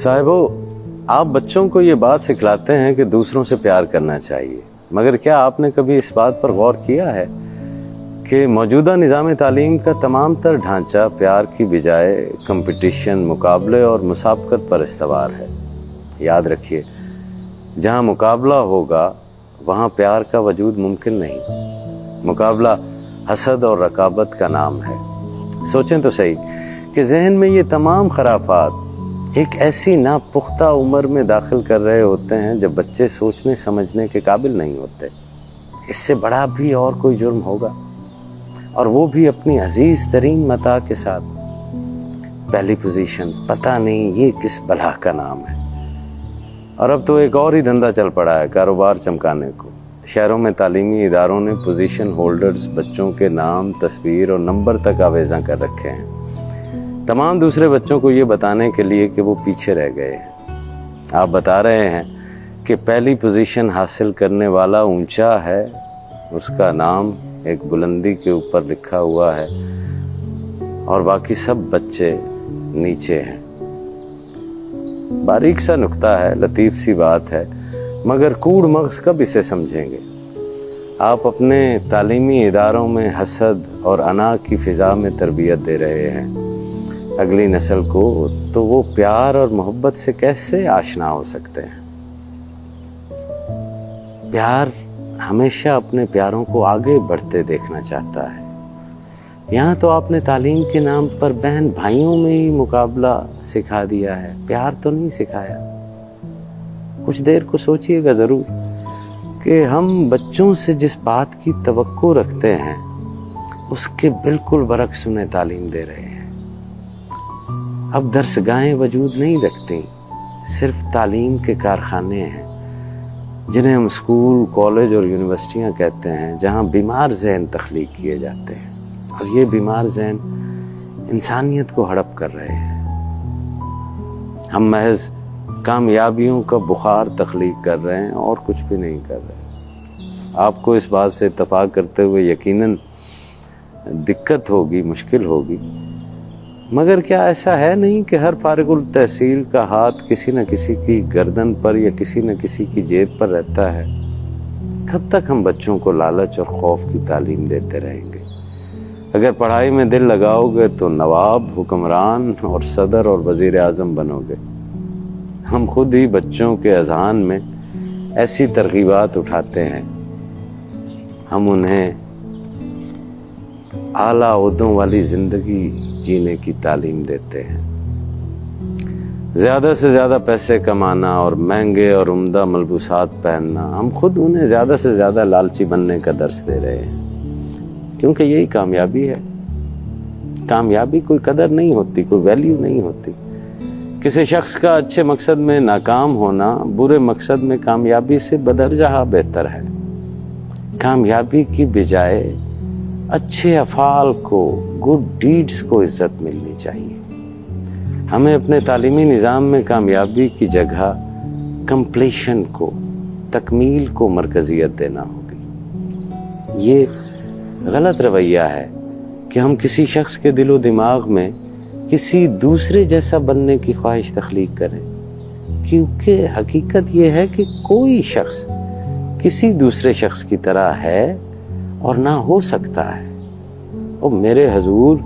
साहिबो, आप बच्चों को ये बात सिखलाते हैं कि दूसरों से प्यार करना चाहिए, मगर क्या आपने कभी इस बात पर गौर किया है कि मौजूदा निज़ाम तालीम का तमाम तर ढांचा प्यार की बजाय कंपटीशन, मुकाबले और मुसाबकत पर इस्तवार है। याद रखिए, जहाँ मुकाबला होगा वहाँ प्यार का वजूद मुमकिन नहीं। मुकाबला हसद और रकाबत का नाम है। सोचें तो सही कि जहन में ये तमाम खराफात एक ऐसी नापुख्ता उम्र में दाखिल कर रहे होते हैं जब बच्चे सोचने समझने के काबिल नहीं होते। इससे बड़ा भी और कोई जुर्म होगा, और वो भी अपनी अजीज तरीन मता के साथ। पहली पोजीशन, पता नहीं ये किस बला का नाम है। और अब तो एक और ही धंधा चल पड़ा है, कारोबार चमकाने को। शहरों में तालीमी इदारों ने पोजीशन होल्डर्स बच्चों के नाम, तस्वीर और नंबर तक आवेज़ा कर रखे हैं, तमाम दूसरे बच्चों को ये बताने के लिए कि वो पीछे रह गए हैं। आप बता रहे हैं कि पहली पोजीशन हासिल करने वाला ऊंचा है, उसका नाम एक बुलंदी के ऊपर लिखा हुआ है, और बाकी सब बच्चे नीचे हैं। बारीक सा नुक्ता है, लतीफ सी बात है, मगर कूड़ मगज कब इसे समझेंगे। आप अपने तालीमी इदारों में हसद और अना की फिजा में तरबियत दे रहे हैं अगली नस्ल को, तो वो प्यार और मोहब्बत से कैसे आशना हो सकते हैं। प्यार हमेशा अपने प्यारों को आगे बढ़ते देखना चाहता है। यहाँ तो आपने तालीम के नाम पर बहन भाइयों में ही मुकाबला सिखा दिया है, प्यार तो नहीं सिखाया। कुछ देर को सोचिएगा जरूर कि हम बच्चों से जिस बात की तवक्को रखते हैं उसके बिल्कुल बरक्स उन्हें तालीम दे रहे हैं। अब दरसगाहें वजूद नहीं रखती, सिर्फ तालीम के कारखाने हैं जिन्हें हम स्कूल, कॉलेज और यूनिवर्सिटियां कहते हैं, जहां बीमार ज़हन तख्लीक किए जाते हैं, और ये बीमार ज़हन इंसानियत को हड़प कर रहे हैं। हम महज कामयाबियों का बुखार तख्लीक कर रहे हैं और कुछ भी नहीं कर रहे। आपको इस बात से इत्तफाक करते हुए यकीनन दिक्कत होगी, मुश्किल होगी, मगर क्या ऐसा है नहीं कि हर फारिगुल तहसील का हाथ किसी न किसी की गर्दन पर या किसी न किसी की जेब पर रहता है। कब तक हम बच्चों को लालच और खौफ की तालीम देते रहेंगे। अगर पढ़ाई में दिल लगाओगे तो नवाब, हुक्मरान और सदर और वजीर आजम बनोगे। हम खुद ही बच्चों के अज़हान में ऐसी तरगीबात उठाते हैं, हम उन्हें आला ओहदों वाली जिंदगी जीने की तालीम देते हैं। ज़्यादा से ज़्यादा पैसे कमाना और महंगे और उम्दा मलबूसात पहनना, हम खुद उन्हें ज़्यादा से ज़्यादा लालची बनने का दर्स दे रहे हैं, क्योंकि यही कामयाबी है। कामयाबी कोई कदर नहीं होती, कोई वैल्यू नहीं होती। किसी शख्स का अच्छे मकसद में नाकाम होना बुरे मकसद में कामयाबी से बदरजहा बेहतर है। कामयाबी की बजाय अच्छे अफ़ाल को, गुड डीड्स को इज्जत मिलनी चाहिए। हमें अपने तालीमी निज़ाम में कामयाबी की जगह कंप्लीशन को, तकमील को मरकज़ियत देना होगी। ये गलत रवैया है कि हम किसी शख्स के दिलो दिमाग में किसी दूसरे जैसा बनने की ख्वाहिश तख्लीक करें, क्योंकि हकीकत ये है कि कोई शख्स किसी दूसरे शख्स की तरह है और ना हो सकता है। और मेरे हजूर,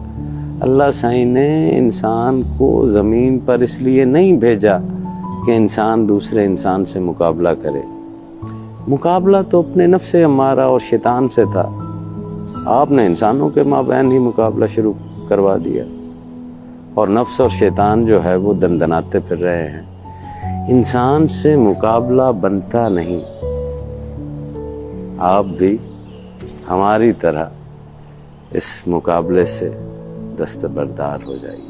अल्लाह साईं ने इंसान को ज़मीन पर इसलिए नहीं भेजा कि इंसान दूसरे इंसान से मुकाबला करे। मुकाबला तो अपने नफ्स अम्मारा और शैतान से था। आपने इंसानों के माबैन ही मुकाबला शुरू करवा दिया, और नफ्स और शैतान जो है वो दंदनाते फिर रहे हैं। इंसान से मुकाबला बनता नहीं। आप भी हमारी तरह इस मुकाबले से दस्तबरदार हो जाइए।